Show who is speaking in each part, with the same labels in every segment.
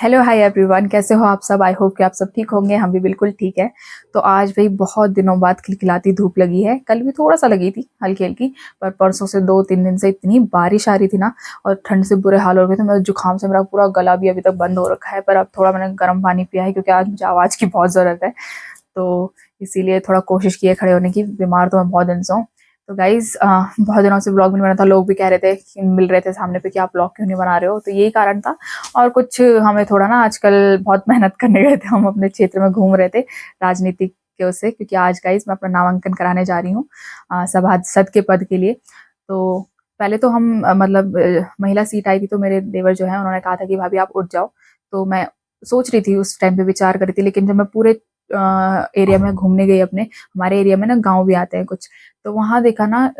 Speaker 1: Hello hi everyone, कैसे हो आप सब। आई होप कि आप सब ठीक होंगे। हम भी बिल्कुल ठीक है। तो आज भाई बहुत दिनों बाद खिलखिलाती धूप लगी है। कल भी थोड़ा सा लगी थी, हल्की हल्की, पर परसों से 2-3 दिन से इतनी बारिश आ रही थी ना, और ठंड से बुरे हाल हो गए थे। मेरे जुकाम से मेरा पूरा गला भी अभी तक बंद हो रखा है, पर अब थोड़ा मैंने गर्म पानी पिया है क्योंकि आज मुझे आवाज़ की बहुत ज़रूरत है। तो इसीलिए थोड़ा कोशिश की है खड़े होने की। बीमार तो मैं बहुत दिन से हूँ। तो गाइज बहुत दिनों से ब्लॉग नहीं बना था। लोग भी कह रहे थे कि मिल रहे थे सामने पे कि आप ब्लॉग क्यों नहीं बना रहे हो, तो यही कारण था। और कुछ हमें थोड़ा ना आजकल बहुत मेहनत करने गए थे, हम अपने क्षेत्र में घूम रहे थे राजनीतिक के उससे, क्योंकि आज गाइज मैं अपना नामांकन कराने जा रही हूँ सभासद के पद के लिए। तो पहले तो हम मतलब महिला सीट आई थी, तो मेरे देवर जो है उन्होंने कहा था कि भाभी आप उठ जाओ। तो मैं सोच रही थी, उस टाइम पे विचार कर रही थी, लेकिन जब मैं पूरे एरिया में घूमने गई अपने, हमारे एरिया में ना गांव भी आते हैं कुछ, तो वहां देखा ना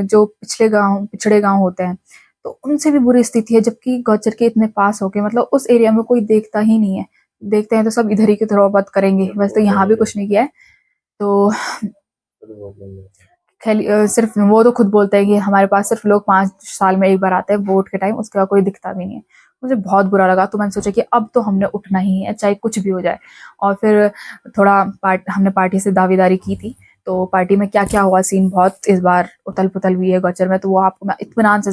Speaker 1: जो पिछड़े गांव होते हैं, तो उनसे भी बुरी स्थिति है। जबकि गौचर के इतने पास होके मतलब उस एरिया में कोई देखता ही नहीं है। देखते हैं तो सब इधर ही की तरफ बात करेंगे। वैसे तो यहाँ भी कुछ नहीं किया है। तो सिर्फ वो तो खुद बोलते हैं कि हमारे पास सिर्फ लोग 5 साल में एक बार आते हैं वोट के टाइम, उसके बाद कोई दिखता भी नहीं है। मुझे बहुत बुरा लगा। तो मैंने सोचा कि अब तो हमने उठना ही है, चाहे कुछ भी हो जाए। और फिर थोड़ा हमने पार्टी से दावेदारी की थी। तो पार्टी में क्या क्या हुआ सीन, बहुत इस बार उथल पुथल हुई है गौचर में, तो वो आपको मैं इत्मीनान से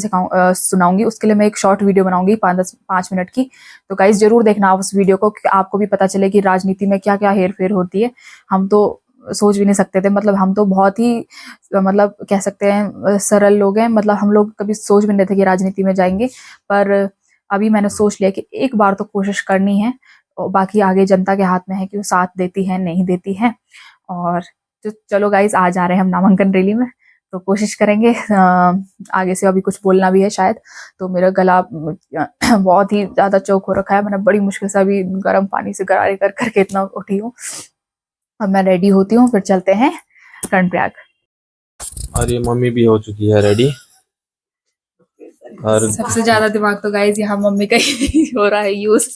Speaker 1: सुनाऊंगी। उसके लिए मैं एक शॉर्ट वीडियो बनाऊंगी 5 मिनट की। तो गाइस जरूर देखना आप उस वीडियो को, क्योंकि आपको भी पता चले कि राजनीति में क्या क्या हेर फेर होती है। हम तो सोच भी नहीं सकते थे। मतलब हम तो बहुत ही मतलब कह सकते हैं सरल लोग हैं। मतलब हम लोग कभी सोच भी नहीं थे कि राजनीति में जाएंगे, पर अभी मैंने सोच लिया कि एक बार तो कोशिश करनी है। और बाकी आगे जनता के हाथ में है कि वो साथ देती है नहीं देती है। और तो चलो गाइस, आ जा रहे हैं हम नामांकन रैली में, तो कोशिश करेंगे। आगे से अभी कुछ बोलना भी है शायद, तो मेरा गला बहुत ही ज्यादा चौक हो रखा है। मैंने बड़ी मुश्किल से अभी गर्म पानी से गरारे कर करके इतना उठी हूँ। अब मैं रेडी होती हूँ, फिर चलते हैं कर्णप्रयाग।
Speaker 2: और ये मम्मी भी हो चुकी है रेडी। और
Speaker 1: सबसे ज्यादा दिमाग तो गाइज यहाँ मम्मी का ही हो रहा है यूज,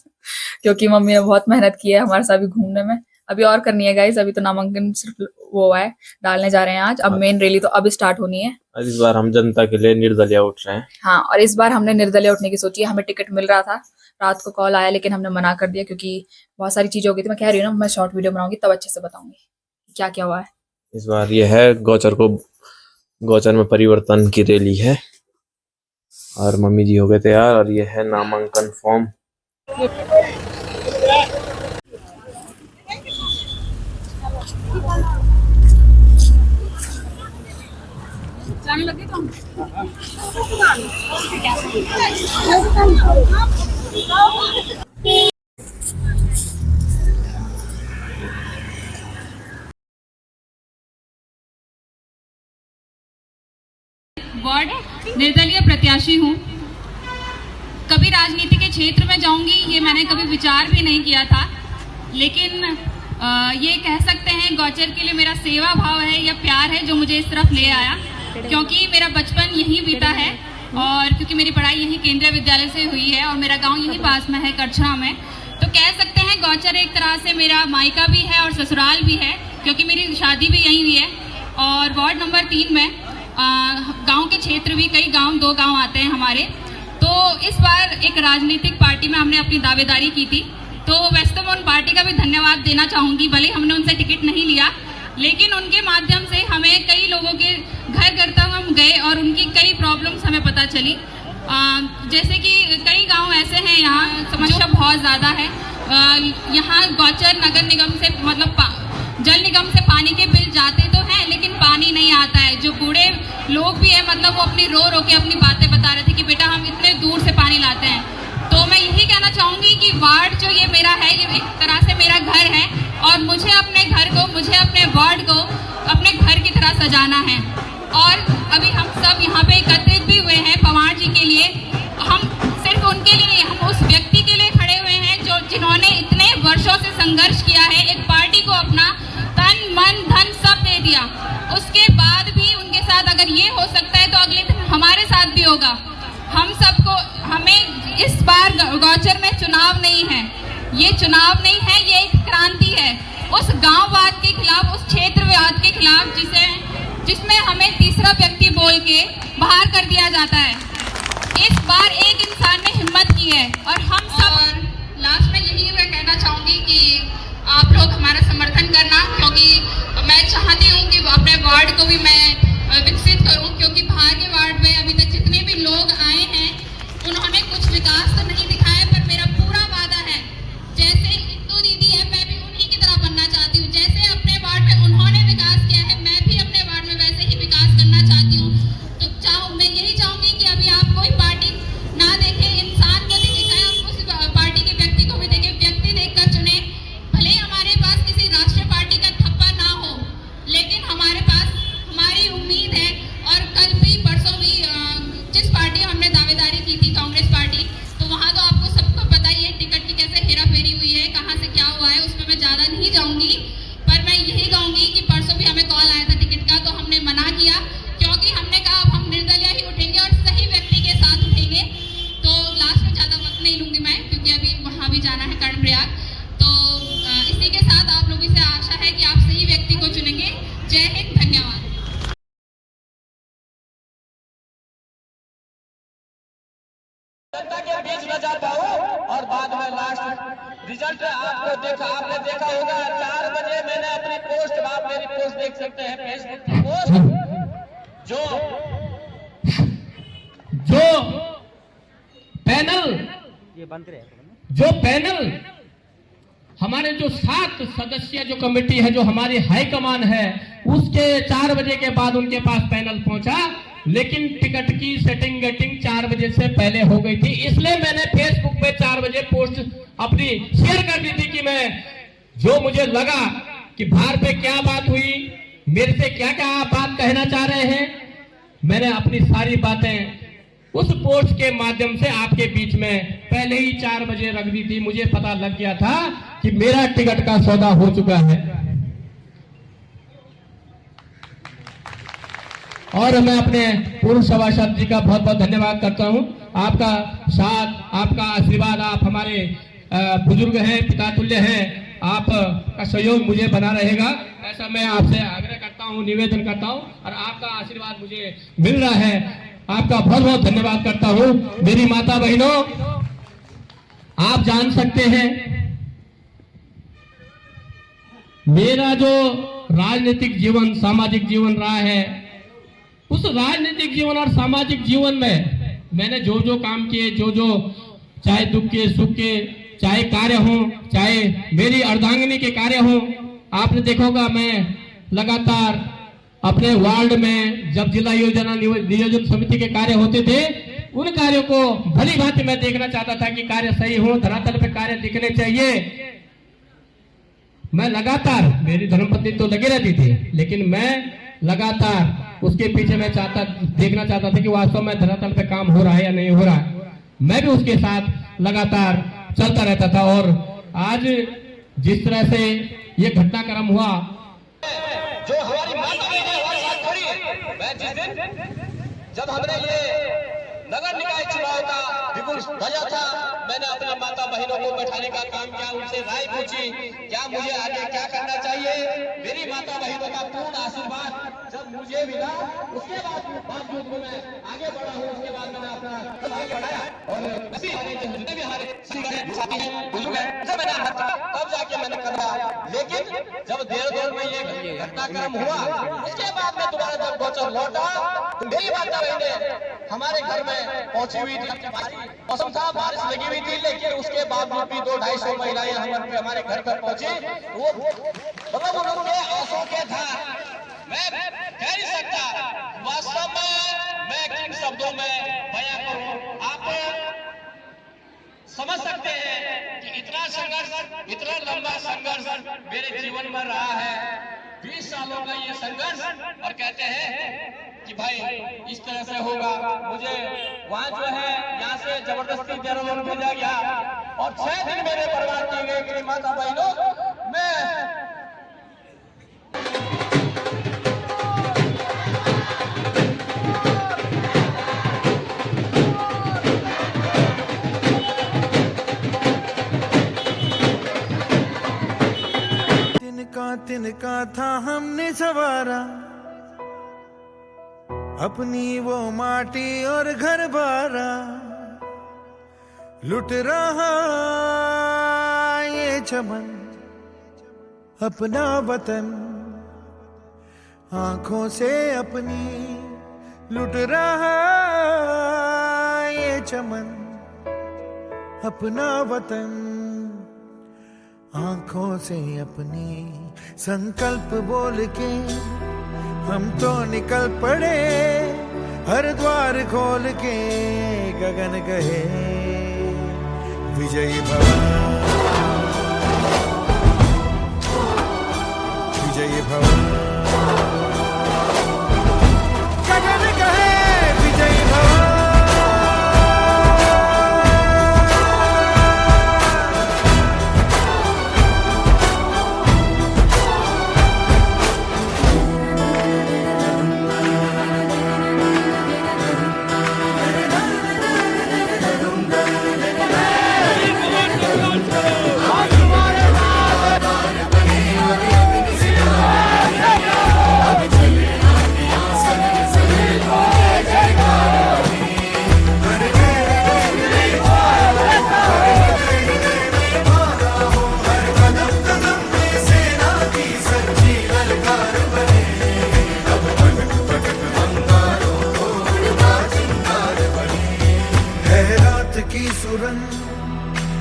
Speaker 1: क्योंकि मम्मी ने बहुत मेहनत की है हमारे साथ भी घूमने में। अभी और करनी है गाइज, अभी तो नामांकन सिर्फ वो है, डालने जा रहे हैं आज। अब मेन रैली तो अब स्टार्ट होनी है।
Speaker 2: इस बार हम जनता के लिए निर्दलीय उठ रहे हैं।
Speaker 1: हाँ, और इस बार हमने निर्दलीय उठने की सोची है। हमें टिकट मिल रहा था, रात को कॉल आया, लेकिन हमने मना कर दिया क्योंकि बहुत सारी चीजें हो गई थी। मैं कह रही हूँ ना, मैं शॉर्ट वीडियो बनाऊंगी तब अच्छे से बताऊंगी क्या क्या हुआ है।
Speaker 2: इस बार ये है गौचर में परिवर्तन की रैली है। और मम्मी जी हो गए तैयार, और ये है नामांकन फॉर्म।
Speaker 1: जाने लगे तो
Speaker 3: वार्ड निर्दलीय प्रत्याशी हूँ। कभी राजनीति के क्षेत्र में जाऊंगी ये मैंने कभी विचार भी नहीं किया था, लेकिन ये कह सकते हैं गौचर के लिए मेरा सेवा भाव है या प्यार है जो मुझे इस तरफ ले आया, क्योंकि मेरा बचपन यहीं बीता है और क्योंकि मेरी पढ़ाई यहीं केंद्रीय विद्यालय से हुई है और मेरा गांव यहीं पास में है, करछड़ा में। तो कह सकते हैं गौचर एक तरह से मेरा मायका भी है और ससुराल भी है, क्योंकि मेरी शादी भी यहीं हुई है। और वार्ड नंबर 3 में गांव के क्षेत्र भी कई गांव 2 गांव आते हैं हमारे। तो इस बार एक राजनीतिक पार्टी में हमने अपनी दावेदारी की थी। तो वैसे तो मैं उन पार्टी का भी धन्यवाद देना चाहूँगी, भले हमने उनसे टिकट नहीं लिया, लेकिन उनके माध्यम से हमें कई लोगों के घर घर तक हम गए और उनकी कई प्रॉब्लम्स हमें पता चली। जैसे कि कई गाँव ऐसे हैं यहाँ समस्या बहुत ज़्यादा है। यहाँ गौचर नगर निगम से मतलब जल निगम से पानी के बिल जाते तो हैं, लेकिन पानी नहीं आता है। जो बूढ़े लोग भी है मतलब वो अपनी रो रो के अपनी बातें बता रहे थे कि बेटा हम इतने दूर से पानी लाते हैं। तो मैं यही कहना चाहूँगी कि वार्ड जो ये मेरा है, ये एक तरह से मेरा घर है और मुझे अपने घर को, मुझे अपने वार्ड को अपने घर की तरह सजाना है। और अभी हम सब यहाँ पे एकत्रित भी हुए हैं पवार जी के लिए। हम सिर्फ उनके लिए नहीं, हम उस व्यक्ति के लिए खड़े हुए हैं जिन्होंने इतने वर्षों से संघर्ष किया है, एक पार्टी को अपना तन मन धन सब दे दिया। उसके बाद भी उनके साथ अगर ये हो सकता है तो अगले दिन हमारे साथ भी होगा। हम सबको, हमें इस बार गौचर में चुनाव नहीं है, ये चुनाव नहीं है, ये एक क्रांति है उस गांववाद के खिलाफ, उस क्षेत्रवाद के खिलाफ जिसमें हमें तीसरा व्यक्ति बोल के बाहर कर दिया जाता है। इस बार एक इंसान ने हिम्मत की है और हम सब लास्ट कि आप लोग हमारा समर्थन करना, क्योंकि मैं चाहती हूँ कि अपने वार्ड को भी मैं विकसित करूँ, क्योंकि बाहर के वार्ड में अभी तक जितने भी लोग आए हैं उन्होंने कुछ विकास तो नहीं दिखाया, पर मेरा पूरा वादा है, जैसे इंदू दीदी है मैं भी उन्हीं की तरह बनना चाहती हूँ। जैसे अपने वार्ड में उन्होंने विकास किया है, मैं भी अपने वार्ड में वैसे ही विकास करना चाहती हूँ। तो मैं यही चाहूंगी कि अभी आप कोई पार्टी ना देखें, इंसान को देखें, चाहे आप उस पार्टी के व्यक्ति को भी देखें, व्यक्ति देखकर चुने। भले ही हमारे पास किसी राष्ट्रीय पार्टी का थप्पा ना हो, लेकिन हमारे पास हमारी उम्मीद है। और कल भी परसों भी जिस पार्टी हमने दावेदारी की थी, कांग्रेस पार्टी, तो वहाँ तो आपको सबको पता ही है टिकट की कैसे हेरा फेरी हुई है, कहाँ से क्या हुआ है, उसमें मैं ज़्यादा नहीं जाऊँगी। पर मैं यही कहूँगी कि परसों भी हमें कॉल आया था टिकट का, तो हमने मना किया, क्योंकि हमने कहा अब हम निर्दलीय ही उठेंगे और सही व्यक्ति के साथ उठेंगे। तो लास्ट में ज़्यादा वक्त नहीं लूँगी मैं, क्योंकि अभी वहाँ भी जाना है कर्णप्रयाग। तो इसी के साथ आप लोगों से आशा है कि आप सही व्यक्ति को चुनेंगे। जय हिंद, धन्यवाद।
Speaker 4: जनता के बीच न जा पाऊं और बाद में लास्ट रिजल्ट आपने देखा होगा 4 बजे मैंने अपनी पोस्ट, आप मेरी पोस्ट देख सकते हैं फेसबुक की पोस्ट,
Speaker 5: जो पैनल हमारे जो 7 सदस्यीय जो कमेटी है, जो हमारी हाईकमान है, उसके 4 बजे के बाद उनके पास पैनल पहुंचा, लेकिन टिकट की सेटिंग गेटिंग 4 बजे से पहले हो गई थी। इसलिए मैंने फेसबुक पे 4 बजे पोस्ट अपनी शेयर कर दी थी कि मैं जो मुझे लगा कि बाहर पे क्या बात हुई, मेरे से क्या क्या आप बात कहना चाह रहे हैं, मैंने अपनी सारी बातें उस पोस्ट के माध्यम से आपके बीच में पहले ही 4 बजे रख दी थी। मुझे पता लग गया था कि मेरा टिकट का सौदा हो चुका है। और मैं अपने पूर्व सभासद जी का बहुत बहुत धन्यवाद करता हूं। आपका साथ, आपका आशीर्वाद, आप हमारे बुजुर्ग हैं, पिता तुल्य हैं, आप का सहयोग मुझे बना रहेगा, ऐसा मैं आपसे आग्रह करता हूं, निवेदन करता हूं। और आपका आशीर्वाद मुझे मिल रहा है, आपका बहुत बहुत धन्यवाद करता हूं। मेरी माता बहनों, आप जान सकते हैं मेरा जो राजनीतिक जीवन, सामाजिक जीवन रहा है, उस राजनीतिक जीवन और सामाजिक जीवन में मैंने जो जो काम किए, जो जो चाहे दुख के सुख के चाहे कार्य हो, चाहे मेरी अर्धांगिनी के कार्य हो, आपने देखा होगा मैं लगातार अपने वार्ड में जब जिला योजना नियोजन समिति के कार्य होते थे, उन कार्यों को भली भांति मैं देखना चाहता था कि कार्य सही हो, धरातल पे कार्य दिखने चाहिए। मैं लगातार, मेरी धर्मपत्नी तो लगी रहती थी, लेकिन मैं लगातार उसके पीछे मैं देखना चाहता था कि वास्तव में धरातल पे काम हो रहा है या नहीं हो रहा है। मैं भी उसके साथ लगातार चलता रहता था। और आज जिस तरह से ये घटनाक्रम हुआ,
Speaker 4: जो हमारी माता बहनें हमारे साथ खड़ी, मैं जिस दिन जब हमने ये नगर निकाय चुनाव का विपुल ध्वजा था, मैंने अपनी माता बहनों को बैठाने का काम किया, उनसे राय पूछी क्या मुझे आगे क्या करना चाहिए। मेरी माता बहनों का पूर्ण आशीर्वाद जब मुझे मिला, उसके बावजूद मैं आगे बढ़ा हूँ। उसके बाद मैंने अपना आगे बढ़ाया और जितने भी हमारे साथी हैं, बुजुर्ग हैं, जब मैंने तब जाके मैंने करा। लेकिन जब देर में ये घटनाक्रम हुआ, उसके बाद मैं दोबारा जब गोचर लौटा तो मेरी माता बहनें हमारे घर में पहुंची हुई थी। मौसम था, बारिश लगी हुई थी, लेकिन उसके बावजूद भी 200-250 महिलाएं हमारे घर पर पहुंची। वो मतलब उनके आंसू के धार मैं कह नहीं सकता, वास्तव में मैं किन शब्दों में बयां करूं। आप समझ सकते हैं कि इतना संघर्ष, इतना लंबा संघर्ष मेरे जीवन में रहा है, 20 सालों का ये संघर्ष। और कहते हैं कि भाई इस तरह से होगा। मुझे वहां जो है यहाँ से जबरदस्ती देहरादून भेजा गया और 6 दिन मेरे परिवार की गए। मेरी माता बहनों, मैं
Speaker 6: तिनका था हमने सवारा, अपनी वो माटी और घर बारा, लुट रहा ये चमन, अपना वतन आंखों से अपनी लुट रहा ये चमन, अपना वतन आंखों से अपनी। संकल्प बोल के हम तो निकल पड़े, हर द्वार खोल के गगन कहे विजयी भव, विजयी भव, गगन कहे विजयी भव।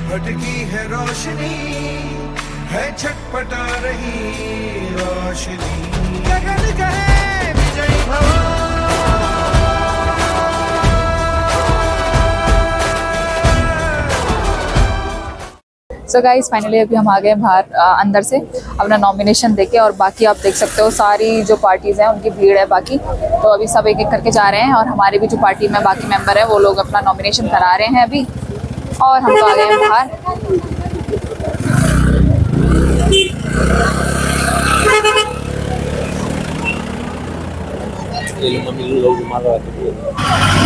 Speaker 6: भटकी है रोशनी, है छटपटा रही रोशनी, गगन कहे विजयी भव।
Speaker 1: सो गाइस फाइनली अभी हम आ गए बाहर अंदर से अपना नॉमिनेशन देके, और बाकी आप देख सकते हो सारी जो पार्टीज़ हैं उनकी भीड़ है बाकी। तो अभी सब एक एक करके जा रहे हैं, और हमारी भी जो पार्टी में बाकी मेंबर है वो लोग अपना नॉमिनेशन करा रहे हैं अभी, और हम तो आ गए हैं बाहर।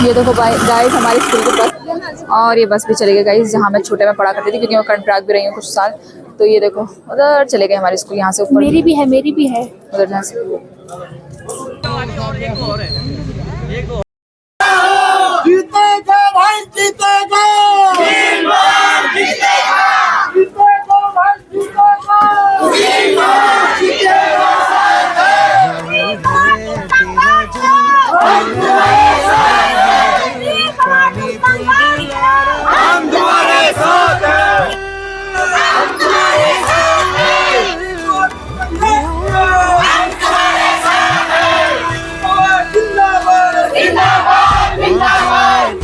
Speaker 1: ये देखो गाइस हमारी स्कूल की बस, और ये बस भी चली गई गाइस जहाँ मैं छोटे में पढ़ा करती थी, क्योंकि मैं कर्नाटक भी रही हूँ कुछ साल। तो ये देखो उधर चले गए हमारे स्कूल, यहाँ से ऊपर
Speaker 7: मेरी भी है
Speaker 1: उधर जहाँ से।
Speaker 6: जीतेगा भाई जीतेगा, जीतेगा भाई जीतेगा, हम तुम्हारे साथ हैं, हम तुम्हारे साथ हैं, जिंदाबाद जिंदाबाद जिंदाबाद।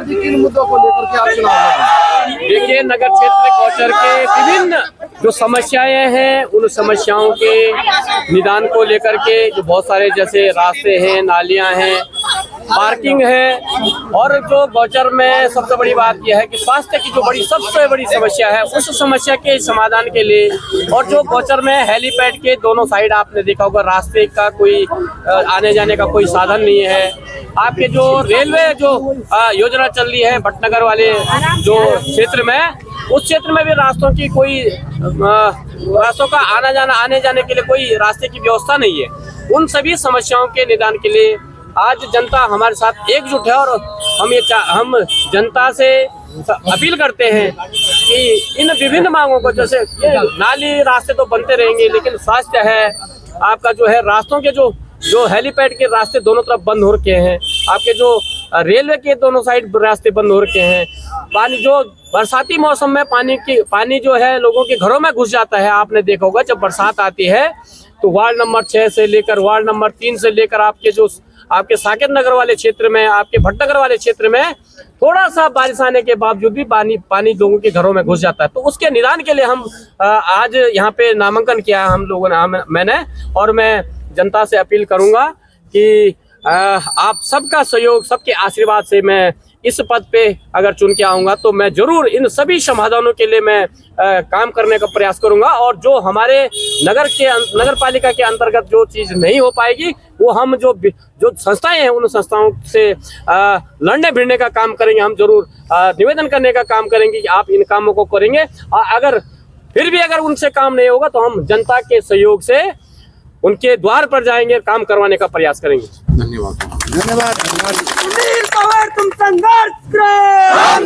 Speaker 8: किन मुद्दों को लेकर के आप चुनाव लड़ रहे हैं?
Speaker 5: देखिए, नगर क्षेत्र गौचर के विभिन्न जो समस्याएं हैं, उन समस्याओं के निदान को लेकर के जो बहुत सारे जैसे रास्ते हैं, नालियां हैं, पार्किंग है, और जो गौचर में सबसे बड़ी बात यह है कि स्वास्थ्य की जो सबसे बड़ी समस्या है, उस समस्या के समाधान के लिए, और जो गौचर में हेलीपैड के दोनों साइड आपने देखा होगा रास्ते का कोई आने जाने का कोई साधन नहीं है। आपके जो रेलवे जो योजना चल रही है भटनगर वाले जो क्षेत्र में, उस क्षेत्र में भी रास्तों की कोई रास्तों का आने जाने के लिए कोई रास्ते की व्यवस्था नहीं है। उन सभी समस्याओं के निदान के लिए आज जनता हमारे साथ एकजुट है, और हम जनता से अपील करते हैं कि इन विभिन्न मांगों को, जैसे ये नाली रास्ते तो बनते रहेंगे, लेकिन स्वास्थ्य है, आपका जो है रास्तों के जो हेलीपैड के रास्ते दोनों तरफ बंद हो रखे हैं, आपके जो रेलवे के दोनों साइड रास्ते बंद हो रखे हैं, पानी जो बरसाती मौसम में पानी जो है लोगों के घरों में घुस जाता है। आपने देखा होगा जब बरसात आती है तो वार्ड नंबर 6 से लेकर वार्ड नंबर 3 से लेकर आपके साकेत नगर वाले क्षेत्र में, आपके भटनगर वाले क्षेत्र में थोड़ा सा बारिश आने के बावजूद भी पानी लोगों के घरों में घुस जाता है। तो उसके निदान के लिए हम आज यहाँ पे नामांकन किया हम लोगों ने, मैंने, और मैं जनता से अपील करूंगा कि आप सबका सहयोग, सबके आशीर्वाद से मैं इस पद पे अगर चुन के आऊंगा तो मैं जरूर इन सभी समाधानों के लिए मैं काम करने का प्रयास करूंगा, और जो हमारे नगर पालिका के अंतर्गत जो चीज नहीं हो पाएगी
Speaker 7: वो हम जो संस्थाएं हैं उन संस्थाओं से लड़ने भिड़ने का काम करेंगे। हम जरूर निवेदन करने का काम करेंगे कि आप इन कामों को करेंगे, और अगर फिर भी अगर उनसे काम नहीं होगा तो हम जनता के सहयोग से उनके द्वार पर जाएंगे, काम करवाने का प्रयास करेंगे।
Speaker 8: धन्यवाद।
Speaker 6: धन्यवाद।
Speaker 9: सुनील पवार तुम संघर्ष करो।